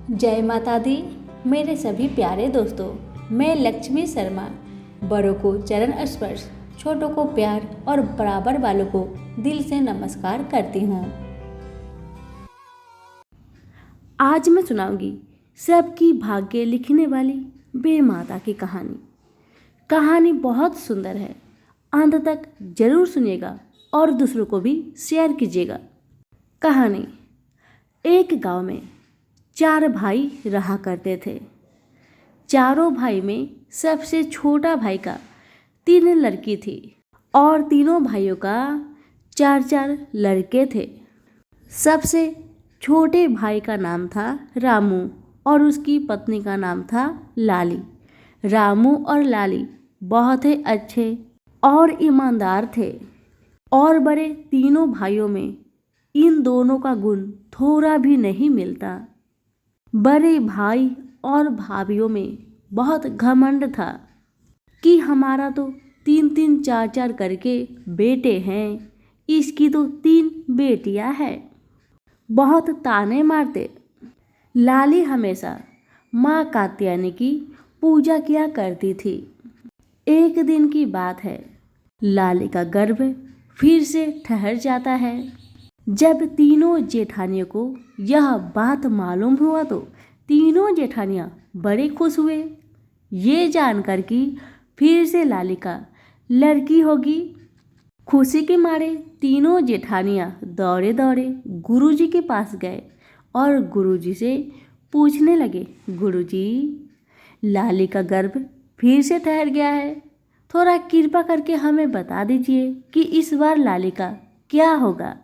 जय माता दी। मेरे सभी प्यारे दोस्तों, मैं लक्ष्मी शर्मा बड़ों को चरण स्पर्श, छोटों को प्यार और बराबर वालों को दिल से नमस्कार करती हूँ। आज मैं सुनाऊंगी सबकी भाग्य लिखने वाली बेमाता की कहानी। कहानी बहुत सुंदर है, अंत तक जरूर सुनिएगा और दूसरों को भी शेयर कीजिएगा। कहानी। एक गांव में 4 भाई रहा करते थे। चारों भाई में सबसे छोटा भाई का 3 लड़की थी और तीनों भाइयों का 4 लड़के थे। सबसे छोटे भाई का नाम था रामू और उसकी पत्नी का नाम था लाली। रामू और लाली बहुत ही अच्छे और ईमानदार थे और बड़े तीनों भाइयों में इन दोनों का गुण थोड़ा भी नहीं मिलता। बड़े भाई और भाभीियों में बहुत घमंड था कि हमारा तो 3 4 करके बेटे हैं, इसकी तो 3 बेटियां हैं। बहुत ताने मारते। लाली हमेशा माँ कात्यायनी की पूजा किया करती थी। एक दिन की बात है, लाली का गर्भ फिर से ठहर जाता है। जब तीनों जेठानियों को यह बात मालूम हुआ तो तीनों जेठानियां बड़े खुश हुए, ये जानकर कि फिर से लाली का लड़की होगी। खुशी के मारे तीनों जेठानियां दौड़े दौड़े गुरुजी के पास गए और गुरुजी से पूछने लगे, गुरुजी, लाली का गर्भ फिर से ठहर गया है, थोड़ा कृपा करके हमें बता दीजिए कि इस बार लाली का क्या होगा।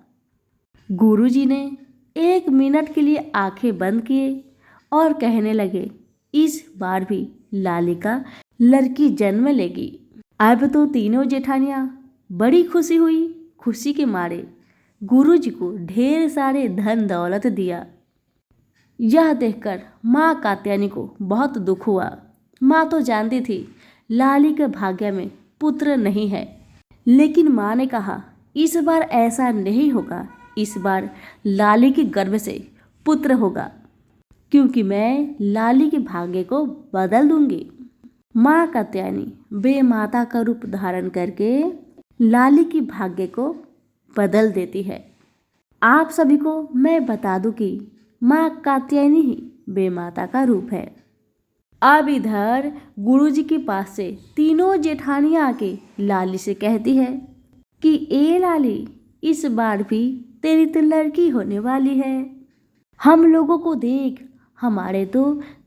गुरुजी ने 1 मिनट के लिए आंखें बंद किए और कहने लगे, इस बार भी लाली का लड़की जन्म लेगी। अब तो तीनों जेठानियां बड़ी खुशी हुई। खुशी के मारे गुरुजी को ढेर सारे धन दौलत दिया। यह देखकर माँ कात्यायनी को बहुत दुख हुआ। माँ तो जानती थी लाली के भाग्य में पुत्र नहीं है, लेकिन माँ ने कहा, इस बार ऐसा नहीं होगा, इस बार लाली के गर्भ से पुत्र होगा, क्योंकि मैं लाली के भाग्य को बदल दूंगी। माँ कात्यायनी बेमाता का रूप धारण करके लाली की भाग्य को बदल देती है। आप सभी को मैं बता दूं कि माँ कात्यायनी ही बेमाता का रूप है। अब इधर गुरुजी के पास से तीनों जेठानियां आके लाली से कहती है कि ए लाली, इस बार भी तेरी तो लड़की होने वाली है। हम लोगों को देख, हमारे तो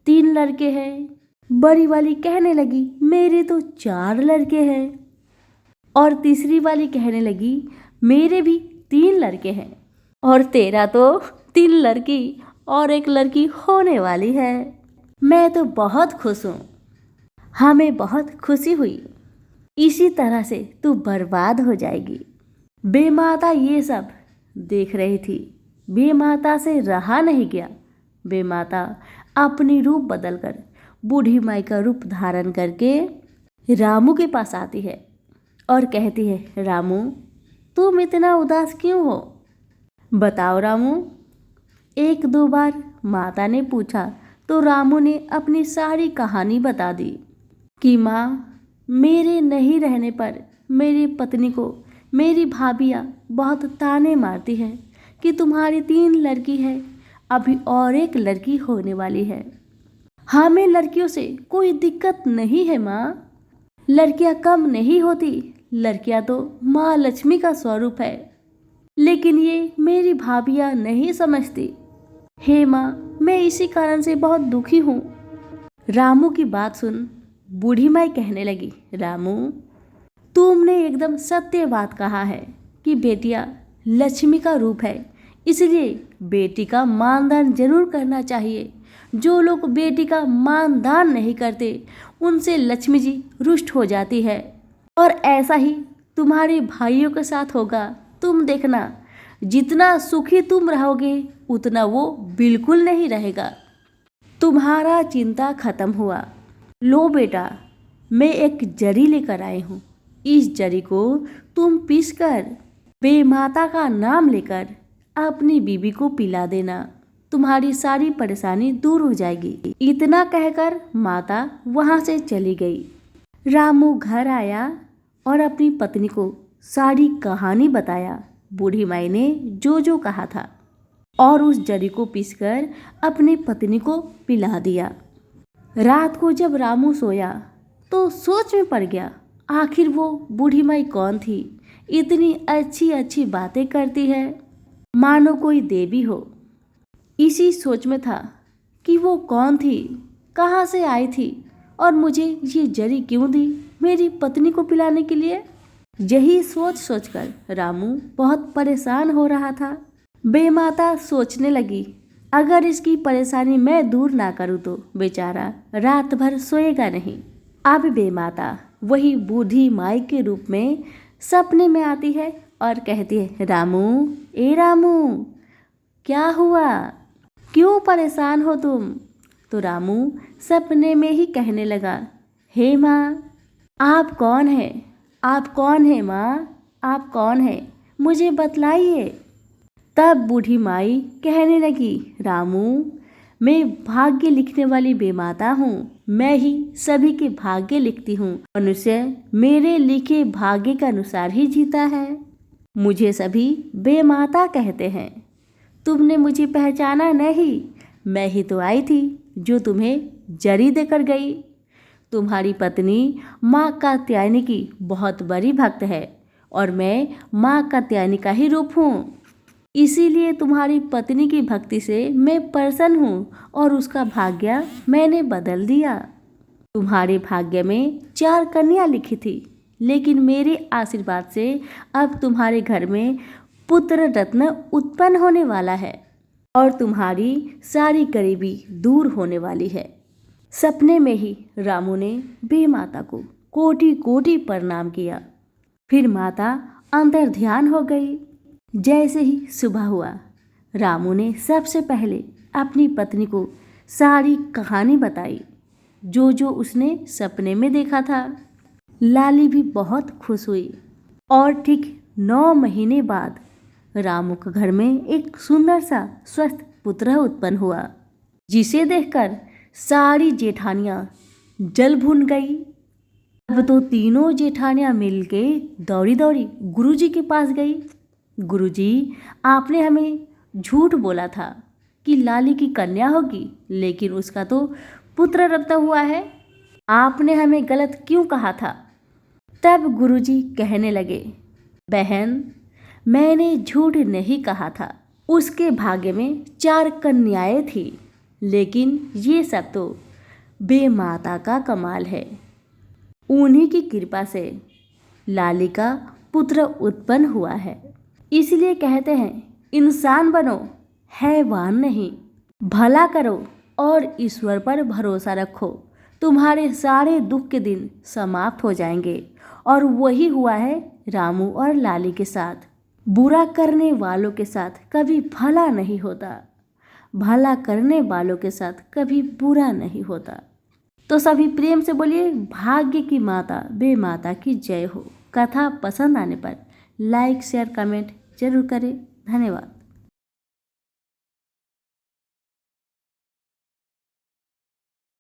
3 लड़के हैं। बड़ी वाली कहने लगी, मेरे तो 4 लड़के हैं। और तीसरी वाली कहने लगी, मेरे भी 3 लड़के हैं। और तेरा तो 3 लड़की और 1 लड़की होने वाली है। मैं तो बहुत खुश हूँ, हमें बहुत खुशी हुई। इसी तरह से तू बर्बाद हो जाएगी। बेमाता ये सब देख रही थी। बेमाता से रहा नहीं गया। बेमाता अपनी रूप बदलकर बूढ़ी माई का रूप धारण करके रामू के पास आती है और कहती है, रामू, तुम इतना उदास क्यों हो? बताओ रामू। 1-2 बार माता ने पूछा तो रामू ने अपनी सारी कहानी बता दी कि माँ, मेरे नहीं रहने पर मेरी पत्नी को मेरी भाभियाँ बहुत ताने मारती है कि तुम्हारी 3 लड़की है, अभी और 1 लड़की होने वाली है। हमें लड़कियों से कोई दिक्कत नहीं है माँ, लड़कियाँ कम नहीं होती, लड़कियाँ तो माँ लक्ष्मी का स्वरूप है, लेकिन ये मेरी भाभियाँ नहीं समझती। हे माँ, मैं इसी कारण से बहुत दुखी हूँ। रामू की बात सुन बूढ़ी माई कहने लगी, रामू, तुमने एकदम सत्य बात कहा है कि बेटियां लक्ष्मी का रूप है, इसलिए बेटी का मानदान जरूर करना चाहिए। जो लोग बेटी का मानदान नहीं करते उनसे लक्ष्मी जी रुष्ट हो जाती है, और ऐसा ही तुम्हारे भाइयों के साथ होगा। तुम देखना, जितना सुखी तुम रहोगे उतना वो बिल्कुल नहीं रहेगा। तुम्हारा चिंता खत्म हुआ। लो बेटा, मैं एक जरी लेकर आई हूँ। इस जरी को तुम पीसकर बेमाता का नाम लेकर अपनी बीबी को पिला देना, तुम्हारी सारी परेशानी दूर हो जाएगी। इतना कहकर माता वहां से चली गई। रामू घर आया और अपनी पत्नी को सारी कहानी बताया। बूढ़ी माई ने जो जो कहा था और उस जड़ी को पीसकर अपनी पत्नी को पिला दिया। रात को जब रामू सोया तो सोच में पड़ गया, आखिर वो बूढ़ी माई कौन थी, इतनी अच्छी अच्छी बातें करती है, मानो कोई देवी हो। इसी सोच में था कि वो कौन थी, कहाँ से आई थी और मुझे ये जड़ी क्यों दी मेरी पत्नी को पिलाने के लिए। यही सोच सोचकर रामू बहुत परेशान हो रहा था। बेमाता सोचने लगी, अगर इसकी परेशानी मैं दूर ना करूँ तो बेचारा रात भर सोएगा नहीं। अब बेमाता वही बूढ़ी माई के रूप में सपने में आती है और कहती है, रामू, ए रामू, क्या हुआ, क्यों परेशान हो तुम। तो रामू सपने में ही कहने लगा, हे माँ, आप कौन है, आप कौन है माँ, आप कौन है, मुझे बतलाइए। तब बूढ़ी माई कहने लगी, रामू, मैं भाग्य लिखने वाली बेमाता हूँ, मैं ही सभी के भाग्य लिखती हूँ। मनुष्य मेरे लिखे भाग्य के अनुसार ही जीता है। मुझे सभी बेमाता कहते हैं। तुमने मुझे पहचाना नहीं, मैं ही तो आई थी जो तुम्हें जड़ी देकर गई। तुम्हारी पत्नी माँ कात्यायनी की बहुत बड़ी भक्त है और मैं माँ कात्यायनी का ही रूप हूँ। इसीलिए तुम्हारी पत्नी की भक्ति से मैं प्रसन्न हूँ और उसका भाग्य मैंने बदल दिया। तुम्हारे भाग्य में 4 कन्या लिखी थी, लेकिन मेरे आशीर्वाद से अब तुम्हारे घर में पुत्र रत्न उत्पन्न होने वाला है और तुम्हारी सारी गरीबी दूर होने वाली है। सपने में ही रामू ने बेमाता को कोटि कोटि प्रणाम किया। फिर माता अंतर ध्यान हो गई। जैसे ही सुबह हुआ, रामू ने सबसे पहले अपनी पत्नी को सारी कहानी बताई, जो जो उसने सपने में देखा था। लाली भी बहुत खुश हुई और ठीक 9 महीने बाद रामू के घर में एक सुंदर सा स्वस्थ पुत्र उत्पन्न हुआ, जिसे देखकर सारी जेठानियां जल भून गई। अब तो तीनों जेठानियां मिलके दौड़ी दौड़ी गुरुजी के पास गई। गुरुजी, आपने हमें झूठ बोला था कि लाली की कन्या होगी, लेकिन उसका तो पुत्र रत्न हुआ है। आपने हमें गलत क्यों कहा था। तब गुरुजी कहने लगे, बहन, मैंने झूठ नहीं कहा था। उसके भाग्य में 4 कन्याएं थी, लेकिन ये सब तो बेमाता का कमाल है। उन्हीं की कृपा से लाली का पुत्र उत्पन्न हुआ है। इसलिए कहते हैं, इंसान बनो, हैवान नहीं। भला करो और ईश्वर पर भरोसा रखो, तुम्हारे सारे दुख के दिन समाप्त हो जाएंगे। और वही हुआ है रामू और लाली के साथ। बुरा करने वालों के साथ कभी भला नहीं होता, भला करने वालों के साथ कभी बुरा नहीं होता। तो सभी प्रेम से बोलिए, भाग्य की माता बेमाता की जय हो। कथा पसंद आने पर लाइक, शेयर, कमेंट जरूर करें। धन्यवाद।